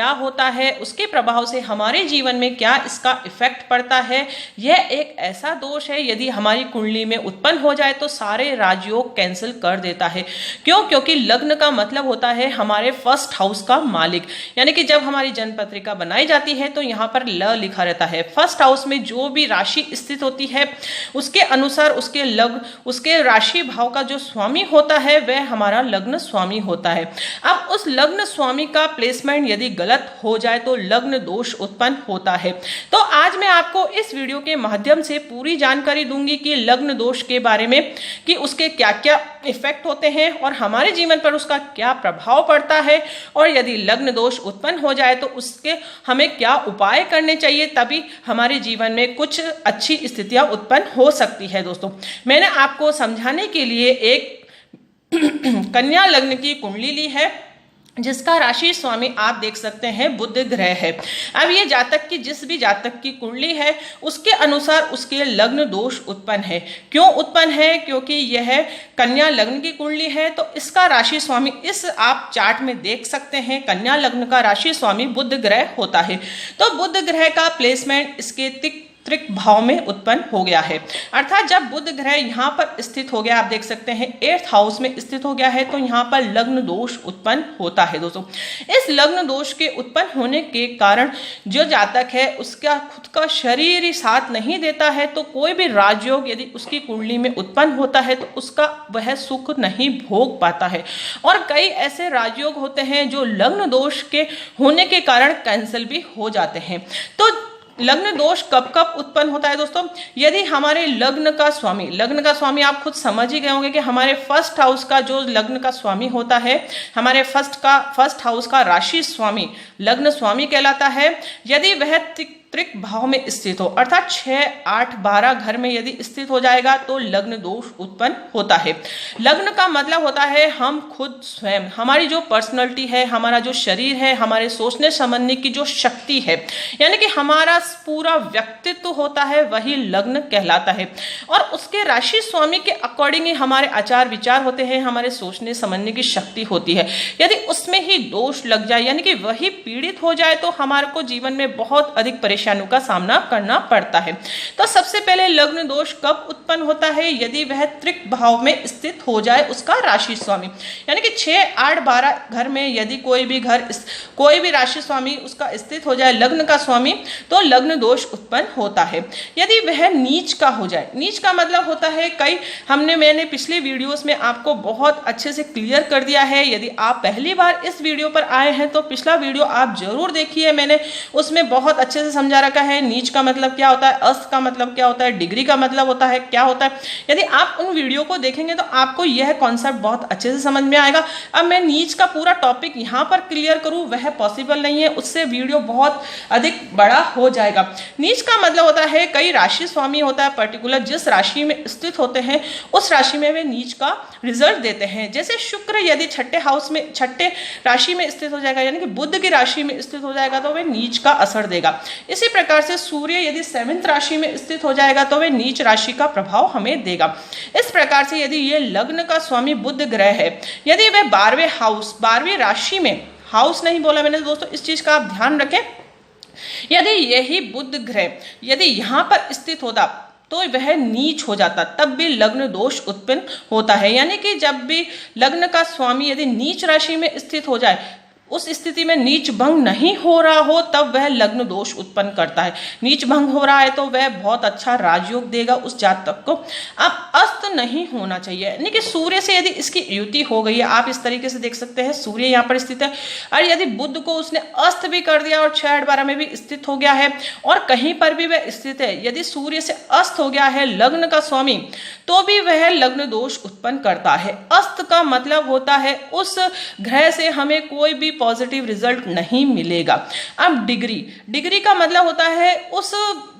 क्या होता है, उसके प्रभाव से हमारे जीवन में क्या इसका इफेक्ट पड़ता है। यह एक ऐसा दोष है यदि हमारी कुंडली में उत्पन्न हो जाए तो सारे राजयोग कैंसिल कर देता है। क्यों? क्योंकि लग्न का मतलब होता है हमारे फर्स्ट हाउस का मालिक, यानी कि जब हमारी जन्म पत्रिका बनाई जाती है तो यहाँ पर ल लिखा रहता है। फर्स्ट हाउस में जो भी राशि स्थित होती है उसके अनुसार उसके लग्न, उसके राशि भाव का जो स्वामी होता है वह हमारा लग्न स्वामी होता है। अब उस लग्न स्वामी का प्लेसमेंट यदि गलत हो जाए तो लग्न दोष उत्पन्न होता है। तो आज मैं आपको इस वीडियो के माध्यम से पूरी जानकारी दूंगी कि लग्न दोष के बारे में, कि उसके क्या क्या इफेक्ट होते हैं और हमारे जीवन पर उसका क्या प्रभाव पड़ता है, और यदि लग्न दोष उत्पन्न हो जाए तो उसके हमें क्या उपाय करने चाहिए, तभी हमारे जीवन में कुछ अच्छी स्थितियां उत्पन्न हो सकती है। दोस्तों, मैंने आपको समझाने के लिए एक कन्या लग्न की कुंडली ली है जिसका राशि स्वामी आप देख सकते हैं बुध ग्रह है। अब ये जातक की, जिस भी जातक की कुंडली है उसके अनुसार उसके लग्न दोष उत्पन्न है। क्यों उत्पन्न है? क्योंकि यह कन्या लग्न की कुंडली है तो इसका राशि स्वामी, इस आप चार्ट में देख सकते हैं, कन्या लग्न का राशि स्वामी बुध ग्रह होता है। तो बुध ग्रह का प्लेसमेंट इसके त्रिक भाव में उत्पन्न हो गया है, अर्थात जब बुध ग्रह यहाँ पर स्थित हो गया, आप देख सकते हैं 8th हाउस में स्थित हो गया है, तो यहाँ पर लग्न दोष उत्पन्न होता है। दोस्तों, इस लग्न दोष के उत्पन्न होने के कारण जो जातक है उसका खुद का शरीर ही साथ नहीं देता है, तो कोई भी राजयोग यदि उसकी कुंडली में उत्पन्न होता है तो उसका वह सुख नहीं भोग पाता है। और कई ऐसे राजयोग होते हैं जो लग्न दोष के होने के कारण कैंसिल भी हो जाते हैं। तो लग्न दोष कब कब उत्पन्न होता है? दोस्तों, यदि हमारे लग्न का स्वामी आप खुद समझ ही गए होंगे कि हमारे फर्स्ट हाउस का जो लग्न का स्वामी होता है, हमारे फर्स्ट हाउस का राशि स्वामी लग्न स्वामी कहलाता है। यदि वह त्रिक भाव में स्थित हो, अर्थात 6, 8, 12 घर में यदि स्थित हो जाएगा तो लग्न दोष उत्पन्न होता है। लग्न का मतलब होता है हम खुद स्वयं, हमारी जो पर्सनैलिटी है, हमारा जो शरीर है, हमारे सोचने समझने की जो शक्ति है, यानी कि हमारा पूरा व्यक्तित्व होता है, वही लग्न कहलाता है। और उसके राशि स्वामी के अकॉर्डिंग ही हमारे आचार विचार होते हैं, हमारे सोचने समझने की शक्ति होती है। यदि उसमें ही दोष लग जाए, यानी कि वही पीड़ित हो जाए, तो हमारे को जीवन में बहुत अधिक परेशानियों का सामना करना पड़ता है। तो सबसे पहले लग्न दोष कब उत्पन्न होता है? यदि वह त्रिक भाव में स्थित हो जाए उसका राशि स्वामी, यानी कि 6, 8, 12 घर में यदि कोई भी राशि स्वामी उसका स्थित हो जाए, लग्न का स्वामी, तो लग्न दोष उत्पन्न होता है। यदि वह नीच का हो जाए, नीच का मतलब होता है मैंने पिछले वीडियोस में आपको बहुत अच्छे से क्लियर कर दिया है। यदि आप पहली बार इस वीडियो पर आए हैं तो पिछला वीडियो आप जरूर देखिए, मैंने उसमें बहुत अच्छे से समझा रखा है। नीच का मतलब क्या होता है, अस्त का मतलब क्या होता है, डिग्री का मतलब होता है क्या होता है। यदि आप उन वीडियो को देखेंगे तो आपको यह कॉन्सेप्ट बहुत अच्छे से समझ में आएगा। अब मैं नीच का पूरा टॉपिक यहाँ पर क्लियर करूँ वह पॉसिबल नहीं है, उससे वीडियो बहुत अधिक बड़ा हो जाएगा। नीच का मतलब होता है कई राशि स्वामी होता है, पर्टिकुलर जिस राशि में स्थित होते हैं उस राशि में वे नीच का रिजल्ट देते हैं। जैसे शुक्र यदि 6ठे राशि में स्थित हो जाएगा, यानी कि बुध की राशि में स्थित हो जाएगा तो वे नीच का असर देगा। इसी प्रकार से सूर्य यदि 7th राशि में स्थित हो जाएगा तो वे नीच राशि का प्रभाव हमें देगा। इस प्रकार से यदि ये लग्न का स्वामी बुध ग्रह है, यदि वे 12वीं राशि में, हाउस नहीं बोला मैंने दोस्तों, इस चीज का आप ध्यान रखें। यदि यही बुध ग्रह यदि यहाँ पर स्थित होता तो वह नीच हो जाता, तब भी लग्न दोष उत्पन्न होता है। यानी कि जब भी लग्न का स्वामी यदि नीच राशि में स्थित हो जाए, उस स्थिति में नीच भंग नहीं हो रहा हो, तब वह लग्न दोष उत्पन्न करता है। नीच भंग हो रहा है तो वह बहुत अच्छा राजयोग देगा उस जातक को। अब अस्त नहीं होना चाहिए, यानी कि सूर्य से यदि इसकी युति हो गई है, आप इस तरीके से देख सकते हैं, सूर्य यहाँ पर स्थित है और यदि बुध को उसने अस्त भी कर दिया और 6, 8, 12 में भी स्थित हो गया है और कहीं पर भी वह स्थित है, यदि सूर्य से अस्त हो गया है लग्न का स्वामी, तो भी वह लग्न दोष उत्पन्न करता है। अस्त का मतलब होता है उस ग्रह से हमें कोई भी पॉजिटिव रिजल्ट नहीं मिलेगा। अब डिग्री का मतलब होता है उस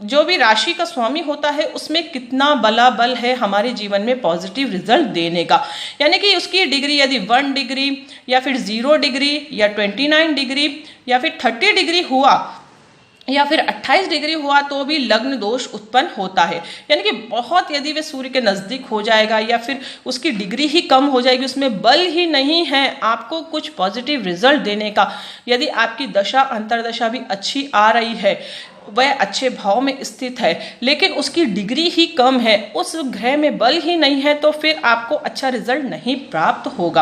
जो भी राशि का स्वामी होता है उसमें कितना बल है हमारे जीवन में पॉजिटिव रिजल्ट देने का। यानी कि उसकी डिग्री यदि 1 डिग्री या फिर 0 डिग्री या 29 डिग्री या फिर 30 डिग्री हुआ या फिर 28 डिग्री हुआ तो भी लग्न दोष उत्पन्न होता है। यानी कि बहुत यदि वे सूर्य के नज़दीक हो जाएगा या फिर उसकी डिग्री ही कम हो जाएगी, उसमें बल ही नहीं है आपको कुछ पॉजिटिव रिजल्ट देने का, यदि आपकी दशा अंतर्दशा भी अच्छी आ रही है, वह अच्छे भाव में स्थित है, लेकिन उसकी डिग्री ही कम है, उस ग्रह में बल ही नहीं है, तो फिर आपको अच्छा रिजल्ट नहीं प्राप्त होगा।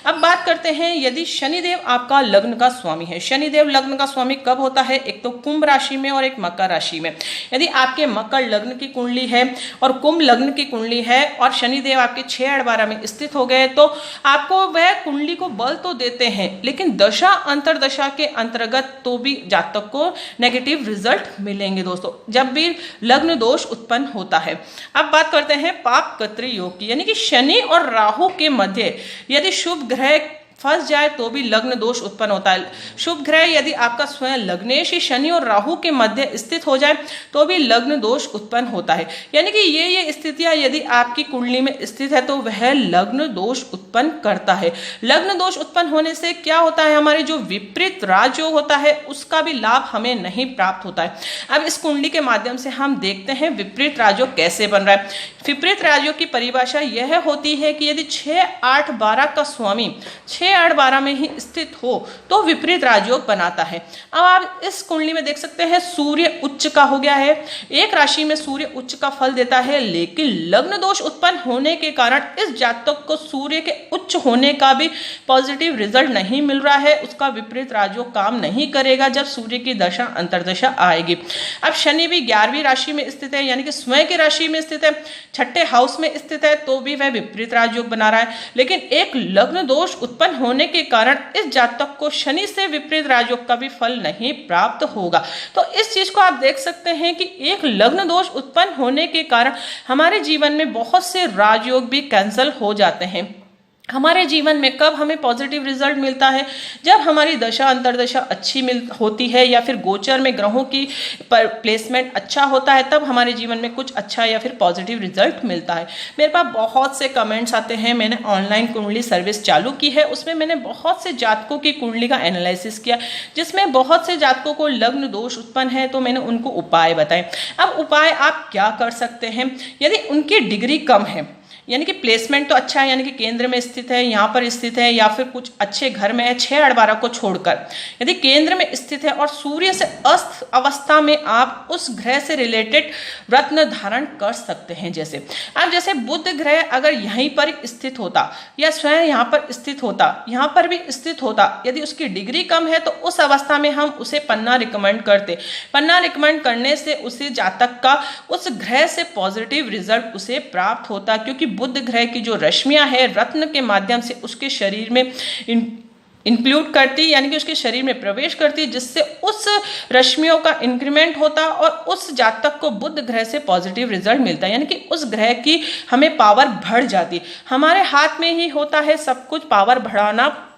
अब बात करते हैं यदि शनिदेव आपका लग्न का स्वामी है। शनिदेव लग्न का स्वामी कब होता है? एक तो कुंभ राशि में और एक मकर राशि में। यदि आपके मकर लग्न की कुंडली है और कुंभ लग्न की कुंडली है और शनिदेव आपके 6-8-12 में स्थित हो गए, तो आपको वह कुंडली को बल तो देते हैं, लेकिन दशा अंतरदशा के अंतर्गत तो भी जातक को नेगेटिव रिजल्ट मिलेंगे दोस्तों, जब भी लग्न दोष उत्पन्न होता है। अब बात करते हैं पाप कर्तृ योग की, यानी कि शनि और राहु के मध्य यदि शुभ ग्रह फंस जाए तो भी लग्न दोष उत्पन्न होता है। शुभ ग्रह यदि आपका स्वयं लग्नेश ही शनि और राहु के मध्य स्थित हो जाए तो भी लग्न दोष उत्पन्न होता है। यानी कि ये स्थितियां यदि आपकी कुंडली में स्थित है तो वह लग्न दोष उत्पन्न करता है। लग्न दोष उत्पन्न होने से क्या होता है, हमारे जो विपरीत राजयोग होता है उसका भी लाभ हमें नहीं प्राप्त होता है। अब इस कुंडली के माध्यम से हम देखते हैं विपरीत राजयोग कैसे बन रहा है। विपरीत राजयोग की परिभाषा यह होती है कि यदि 6-8-12 का स्वामी 6-8-12 में ही स्थित हो तो विपरीत राजयोग बनाता है। अब आप इस कुंडली में देख सकते हैं सूर्य उच्च का हो गया है, एक राशि में सूर्य उच्च का फल देता है, लेकिन लग्न दोष उत्पन्न होने के कारण इस जातक को सूर्य के उच्च होने का भी पॉजिटिव रिजल्ट नहीं मिल रहा है। उसका विपरीत राजयोग काम नहीं करेगा जब सूर्य की दशा अंतर्दशा आएगी। अब शनि भी 11वीं राशि में स्थित है, यानी कि स्वयं की राशि में स्थित है, 6ठे हाउस में स्थित है, तो भी वह विपरीत राजयोग बना रहा है। लेकिन एक लग्न दोष उत्पन्न होने के कारण इस जातक को शनि से विपरीत राजयोग का भी फल नहीं प्राप्त होगा। तो इस चीज को आप देख सकते हैं कि एक लग्न दोष उत्पन्न होने के कारण हमारे जीवन में बहुत से राजयोग भी कैंसिल हो जाते हैं। हमारे जीवन में कब हमें पॉजिटिव रिजल्ट मिलता है, जब हमारी दशा अंतर्दशा अच्छी होती है या फिर गोचर में ग्रहों की प्लेसमेंट अच्छा होता है, तब हमारे जीवन में कुछ अच्छा या फिर पॉजिटिव रिजल्ट मिलता है। मेरे पास बहुत से कमेंट्स आते हैं, मैंने ऑनलाइन कुंडली सर्विस चालू की है, उसमें मैंने बहुत से जातकों की कुंडली का एनालिसिस किया, जिसमें बहुत से जातकों को लग्न दोष उत्पन्न है, तो मैंने उनको उपाय बताए। अब उपाय आप क्या कर सकते हैं, यदि उनकी डिग्री कम है, यानी कि प्लेसमेंट तो अच्छा है, यानी कि केंद्र में स्थित है, यहाँ पर स्थित है या फिर कुछ अच्छे घर में है, 6-8-12 को छोड़कर यदि केंद्र में स्थित है और सूर्य से अस्त अवस्था में आप उस ग्रह से रिलेटेड रत्न धारण कर सकते हैं। जैसे बुध ग्रह अगर यहीं पर स्थित होता या स्वयं यहाँ पर स्थित होता, यहाँ पर भी स्थित होता, यदि उसकी डिग्री कम है तो उस अवस्था में हम उसे पन्ना रिकमेंड करते। पन्ना रिकमेंड करने से उसे जातक का उस ग्रह से पॉजिटिव रिजल्ट उसे प्राप्त होता, क्योंकि बुध ग्रह की जो रश्मियां है रत्न के माध्यम से उसके शरीर में इंक्लूड करती, यानी कि उसके शरीर में प्रवेश करती, जिससे उस रश्मियों का इंक्रीमेंट होता और उस जातक को बुध ग्रह से पॉजिटिव रिजल्ट मिलता है, यानी कि उस ग्रह की हमें पावर बढ़ जाती। हमारे हाथ में ही होता है सब कुछ पावर बढ़ाना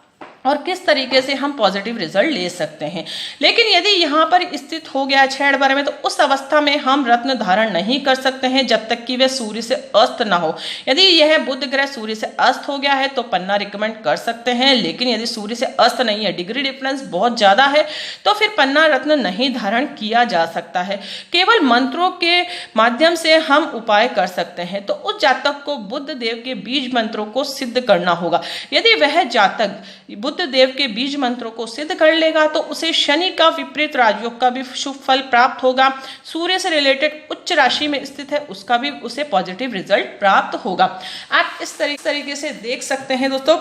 और किस तरीके से हम पॉजिटिव रिजल्ट ले सकते हैं। लेकिन यदि यहाँ पर स्थित हो गया 6-8-12 में, तो उस अवस्था में हम रत्न धारण नहीं कर सकते हैं जब तक कि वह सूर्य से अस्त ना हो। यदि यह बुध ग्रह सूर्य से अस्त हो गया है तो पन्ना रिकमेंड कर सकते हैं, लेकिन यदि सूर्य से अस्त नहीं है, डिग्री डिफरेंस बहुत ज़्यादा है, तो फिर पन्ना रत्न नहीं धारण किया जा सकता है। केवल मंत्रों के माध्यम से हम उपाय कर सकते हैं। तो उस जातक को बुध देव के बीज मंत्रों को सिद्ध करना होगा। यदि वह जातक बुध देव के बीज मंत्रों को सिद्ध कर लेगा तो उसे शनि का विपरीत राजयोग का भी शुभ फल प्राप्त होगा। सूर्य से रिलेटेड उच्च राशि में स्थित है, उसका भी उसे पॉजिटिव रिजल्ट प्राप्त होगा। आप इस तरीके से देख सकते हैं दोस्तों,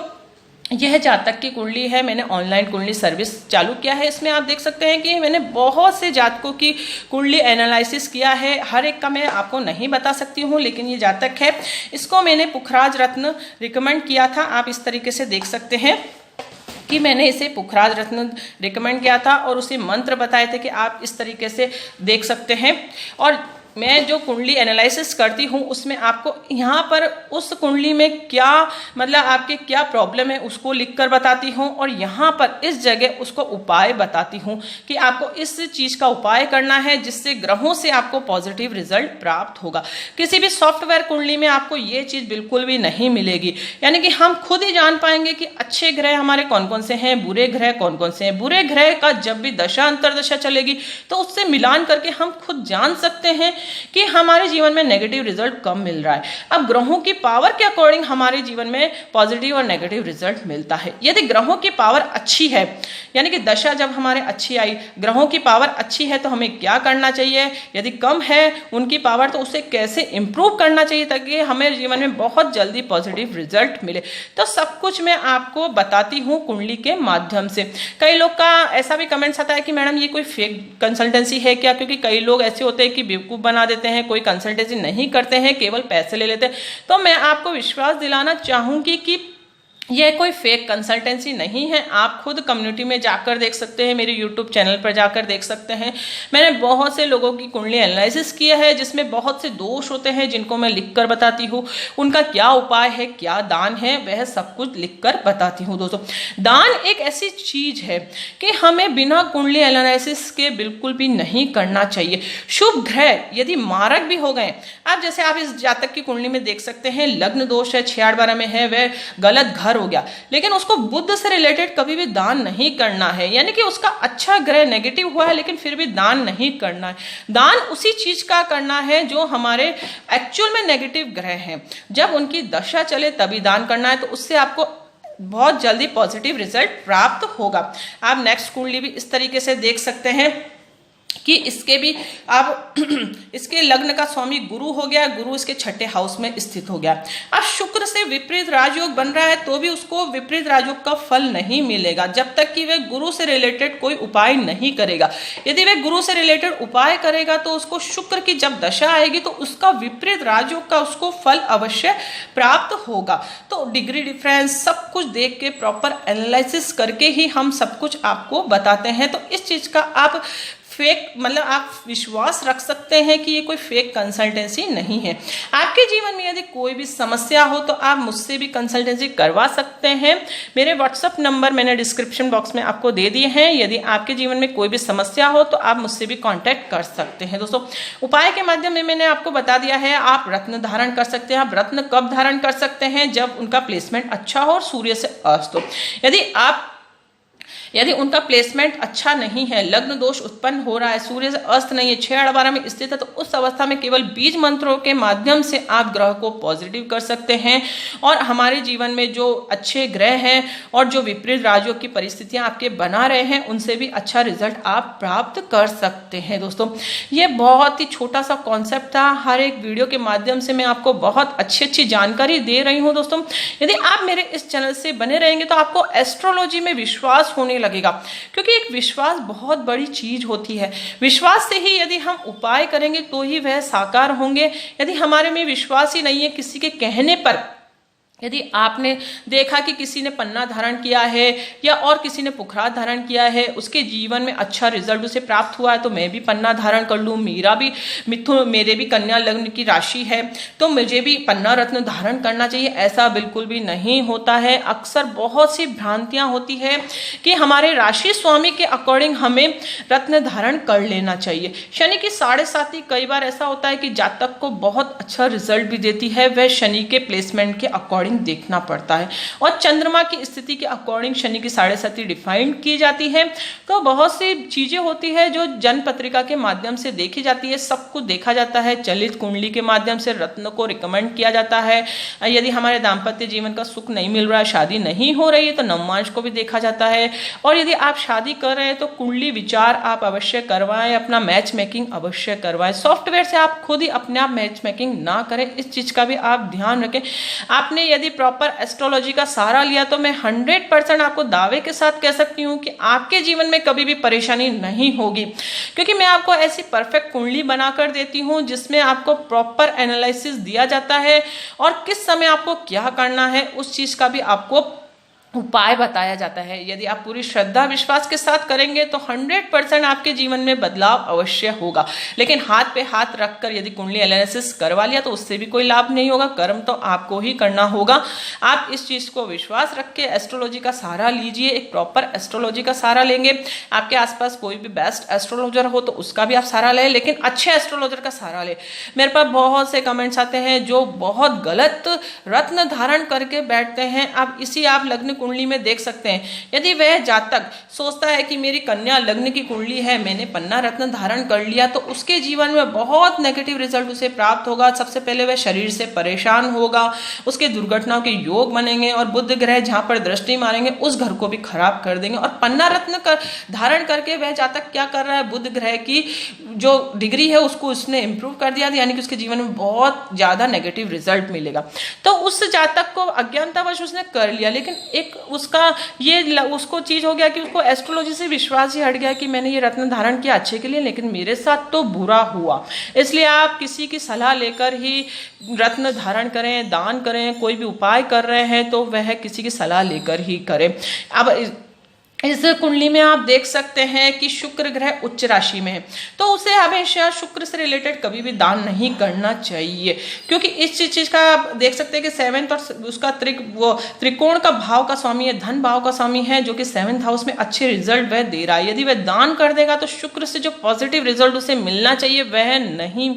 यह जातक की कुंडली है। मैंने ऑनलाइन कुंडली सर्विस चालू किया है, इसमें आप देख सकते हैं कि मैंने बहुत से जातकों की कुंडली एनालिसिस किया है। हर एक का मैं आपको नहीं बता सकती हूँ, लेकिन ये जातक है, इसको मैंने पुखराज रत्न रिकमेंड किया था। आप इस तरीके से देख सकते हैं कि मैंने इसे पुखराज रत्न रिकमेंड किया था और उसे मंत्र बताए थे कि आप इस तरीके से देख सकते हैं। और मैं जो कुंडली एनालिसिस करती हूँ उसमें आपको यहाँ पर उस कुंडली में क्या मतलब आपके क्या प्रॉब्लम है उसको लिखकर बताती हूँ, और यहाँ पर इस जगह उसको उपाय बताती हूँ कि आपको इस चीज़ का उपाय करना है जिससे ग्रहों से आपको पॉजिटिव रिजल्ट प्राप्त होगा। किसी भी सॉफ्टवेयर कुंडली में आपको ये चीज़ बिल्कुल भी नहीं मिलेगी, यानी कि हम खुद ही जान पाएंगे कि अच्छे ग्रह हमारे कौन कौन से हैं, बुरे ग्रह कौन कौन से हैं। बुरे ग्रह का जब भी दशा अंतरदशा चलेगी तो उससे मिलान करके हम खुद जान सकते हैं कि हमारे जीवन में नेगेटिव रिजल्ट कम मिल रहा है। अब ग्रहों की पावर के अकॉर्डिंग हमारे जीवन में पॉजिटिव और नेगेटिव रिजल्ट मिलता है। यदि ग्रहों की पावर अच्छी है, यानी कि दशा जब हमारे अच्छी आई, ग्रहों की पावर अच्छी है तो हमें क्या करना चाहिए, यदि कम है उनकी पावर तो उसे कैसे इंप्रूव करना चाहिए ताकि हमें जीवन में बहुत जल्दी पॉजिटिव रिजल्ट मिले। तो सब कुछ मैं आपको बताती हूँ कुंडली के माध्यम से। कई लोग का ऐसा भी कमेंट्स आता है कि मैडम ये कोई फेक कंसल्टेंसी है क्या, क्योंकि कई लोग ऐसे होते हैं कि बेवकूफ़ बना देते हैं, कोई कंसल्टेंसी नहीं करते हैं, केवल पैसे ले लेते हैं। तो मैं आपको विश्वास दिलाना चाहूँगी कि यह कोई फेक कंसल्टेंसी नहीं है। आप खुद कम्युनिटी में जाकर देख सकते हैं, मेरे यूट्यूब चैनल पर जाकर देख सकते हैं। मैंने बहुत से लोगों की कुंडली एनालिसिस किया है जिसमें बहुत से दोष होते हैं जिनको मैं लिखकर बताती हूँ, उनका क्या उपाय है, क्या दान है, वह सब कुछ लिखकर बताती हूँ। दोस्तों, दान एक ऐसी चीज है कि हमें बिना कुंडली एनालिसिस के बिल्कुल भी नहीं करना चाहिए। शुभ ग्रह यदि मारक भी हो गए, आप जैसे आप इस जातक की कुंडली में देख सकते हैं, लग्न दोष है, 6-8-12 में है, वह गलत घर हो गया, लेकिन उसको बुध से रिलेटेड कभी भी दान नहीं करना है, यानी कि उसका अच्छा ग्रह नेगेटिव हुआ है लेकिन फिर भी दान नहीं करना है। दान उसी चीज का करना है जो हमारे एक्चुअल में नेगेटिव ग्रह हैं, जब उनकी दशा चले तभी दान करना है, तो उससे आपको बहुत जल्दी पॉजिटिव रिजल्ट प्राप्त होगा। आप नेक्स्ट कुंडली भी इस तरीके से देख सकते हैं कि इसके भी आप इसके लग्न का स्वामी गुरु हो गया, गुरु इसके 6ठे हाउस में स्थित हो गया। अब शुक्र से विपरीत राजयोग बन रहा है तो भी उसको विपरीत राजयोग का फल नहीं मिलेगा जब तक कि वह गुरु से रिलेटेड कोई उपाय नहीं करेगा। यदि वह गुरु से रिलेटेड उपाय करेगा तो उसको शुक्र की जब दशा आएगी तो उसका विपरीत राजयोग का उसको फल अवश्य प्राप्त होगा। तो डिग्री डिफरेंस सब कुछ देख के प्रॉपर एनालिसिस करके ही हम सब कुछ आपको बताते हैं। तो इस चीज का आप फेक मतलब आप विश्वास रख सकते हैं कि ये कोई फेक कंसल्टेंसी नहीं है। आपके जीवन में यदि कोई भी समस्या हो तो आप मुझसे भी कंसल्टेंसी करवा सकते हैं। मेरे व्हाट्सएप नंबर मैंने डिस्क्रिप्शन बॉक्स में आपको दे दिए हैं। यदि आपके जीवन में कोई भी समस्या हो तो आप मुझसे भी कांटेक्ट कर सकते हैं। दोस्तों, उपाय के माध्यम में मैंने आपको बता दिया है, आप रत्न धारण कर सकते हैं। आप रत्न कब धारण कर सकते हैं? जब उनका प्लेसमेंट अच्छा हो और सूर्य से अस्त हो। यदि उनका प्लेसमेंट अच्छा नहीं है, लग्न दोष उत्पन्न हो रहा है, सूर्य से अस्त नहीं है, 6-8-12 में स्थित है, तो उस अवस्था में केवल बीज मंत्रों के माध्यम से आप ग्रह को पॉजिटिव कर सकते हैं और हमारे जीवन में जो अच्छे ग्रह हैं और जो विपरीत राजयोग की परिस्थितियां आपके बना रहे हैं उनसे भी अच्छा रिजल्ट आप प्राप्त कर सकते हैं। दोस्तों, ये बहुत ही छोटा सा कॉन्सेप्ट था। हर एक वीडियो के माध्यम से मैं आपको बहुत अच्छी जानकारी दे रही हूँ। दोस्तों, यदि आप मेरे इस चैनल से बने रहेंगे तो आपको एस्ट्रोलॉजी में विश्वास होने लगेगा, क्योंकि एक विश्वास बहुत बड़ी चीज होती है। विश्वास से ही यदि हम उपाय करेंगे तो ही वह साकार होंगे। यदि हमारे में विश्वास ही नहीं है, किसी के कहने पर यदि आपने देखा कि किसी ने पन्ना धारण किया है या और किसी ने पुखरात धारण किया है, उसके जीवन में अच्छा रिजल्ट उसे प्राप्त हुआ है, तो मैं भी पन्ना धारण कर लूँ, मेरे भी कन्या लग्न की राशि है तो मुझे भी पन्ना रत्न धारण करना चाहिए। ऐसा बिल्कुल भी नहीं होता है। अक्सर बहुत सी भ्रांतियां होती है कि हमारे राशि स्वामी के अकॉर्डिंग हमें रत्न धारण कर लेना चाहिए। शनि की 7.5 कई बार ऐसा होता है कि जातक को बहुत अच्छा रिजल्ट भी देती है, वह शनि के प्लेसमेंट के अकॉर्डिंग देखना पड़ता है और चंद्रमा की स्थिति के अकॉर्डिंग शनि की 7.5 डिफाइन की जाती है। तो बहुत सी चीजें होती है जो जन पत्रिका के माध्यम से देखी जाती है, सब कुछ देखा जाता है। चलित कुंडली के माध्यम से रत्न को रिकमेंड किया जाता है। यदि हमारे दाम्पत्य जीवन का सुख नहीं मिल रहा है, शादी नहीं हो रही है, तो नवमांश को भी देखा जाता है। और यदि आप शादी कर रहे हैं तो कुंडली विचार आप अवश्य करवाएं, अपना मैच मेकिंग अवश्य करवाएं। सॉफ्टवेयर से आप खुद ही अपने आप मैच मेकिंग ना करें, इस चीज का भी आप ध्यान रखें। आपने यदि प्रॉपर एस्ट्रोलॉजी का सहारा लिया तो मैं 100% आपको दावे के साथ कह सकती हूँ कि आपके जीवन में कभी भी परेशानी नहीं होगी, क्योंकि मैं आपको ऐसी परफेक्ट कुंडली बनाकर देती हूँ जिसमें आपको प्रॉपर एनालिसिस दिया जाता है और किस समय आपको क्या करना है उस चीज का भी आपको उपाय बताया जाता है। यदि आप पूरी श्रद्धा विश्वास के साथ करेंगे तो 100% आपके जीवन में बदलाव अवश्य होगा। लेकिन हाथ पे हाथ रखकर यदि कुंडली एनालिसिस करवा लिया तो उससे भी कोई लाभ नहीं होगा। कर्म तो आपको ही करना होगा। आप इस चीज को विश्वास रख के एस्ट्रोलॉजी का सहारा लीजिए। एक प्रॉपर एस्ट्रोलॉजी का सहारा लेंगे। आपके आसपास कोई भी बेस्ट एस्ट्रोलॉजर हो तो उसका भी आप सहारा लें, लेकिन अच्छे एस्ट्रोलॉजर का सहारा लें। मेरे पास बहुत से कमेंट्स आते हैं जो बहुत गलत रत्न धारण करके बैठते हैं। आप लग्न कुंडली में देख सकते हैं। यदि वह जातक सोचता है कि मेरी कन्या लग्न की कुंडली है, मैंने पन्ना रत्न धारण कर लिया, तो उसके जीवन में बहुत नेगेटिव रिजल्ट उसे प्राप्त होगा। सबसे पहले वह शरीर से परेशान होगा, उसके दुर्घटनाओं के योग बनेंगे और बुध ग्रह जहां पर दृष्टि मारेंगे उस घर को भी खराब कर देंगे। और पन्ना रत्न धारण करके वह जातक क्या कर रहा है, बुध ग्रह की जो डिग्री है उसको उसने इंप्रूव कर दिया, यानी कि उसके जीवन में बहुत ज्यादा नेगेटिव रिजल्ट मिलेगा। तो उस जातक को अज्ञानतावश उसने कर लिया, लेकिन एक उसको चीज हो गया कि उसको एस्ट्रोलॉजी से विश्वास ही हट गया कि मैंने ये रत्न धारण किया अच्छे के लिए, लेकिन मेरे साथ तो बुरा हुआ। इसलिए आप किसी की सलाह लेकर ही रत्न धारण करें, दान करें, कोई भी उपाय कर रहे हैं तो वह किसी की सलाह लेकर ही करें। अब इस कुंडली में आप देख सकते हैं कि शुक्र ग्रह उच्च राशि में है, तो उसे हमेशा शुक्र से रिलेटेड कभी भी दान नहीं करना चाहिए, क्योंकि इस चीज का आप देख सकते हैं कि 7th और उसका त्रिकोण का भाव का स्वामी है, धन भाव का स्वामी है, जो कि 7th हाउस में अच्छे रिजल्ट वह दे रहा है। यदि वह दान कर देगा तो शुक्र से जो पॉजिटिव रिजल्ट उसे मिलना चाहिए वह नहीं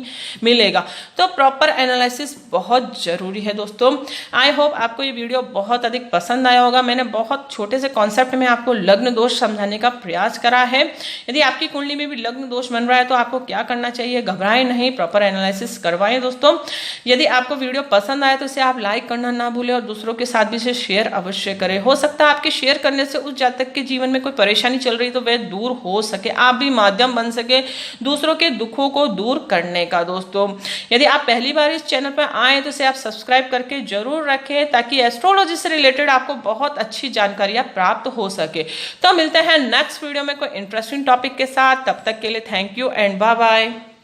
मिलेगा। तो प्रॉपर एनालिसिस बहुत जरूरी है दोस्तों। आई होप आपको ये वीडियो बहुत अधिक पसंद आया होगा। मैंने बहुत छोटे से कॉन्सेप्ट में आपको लग्न दोष समझाने का प्रयास करा है। यदि आपकी कुंडली में भी लग्न दोष बन रहा है तो आपको क्या करना चाहिए, घबराएं नहीं, प्रॉपर एनालिसिस करवाएं दोस्तों। यदि आपको वीडियो पसंद आए तो इसे आप लाइक करना ना भूलें और दूसरों के साथ भी इसे शेयर अवश्य करें। हो सकता है आपके शेयर करने से उस जातक के जीवन में कोई परेशानी चल रही तो वह दूर हो सके, आप भी माध्यम बन सके दूसरों के दुखों को दूर करने का। दोस्तों यदि आप पहली बार इस चैनल पर आए तो इसे आप सब्सक्राइब करके जरूर रखें, ताकि एस्ट्रोलॉजी से रिलेटेड आपको बहुत अच्छी जानकारियां प्राप्त हो सके। तो मिलते हैं नेक्स्ट वीडियो में कोई इंटरेस्टिंग टॉपिक के साथ। तब तक के लिए thank you and bye bye.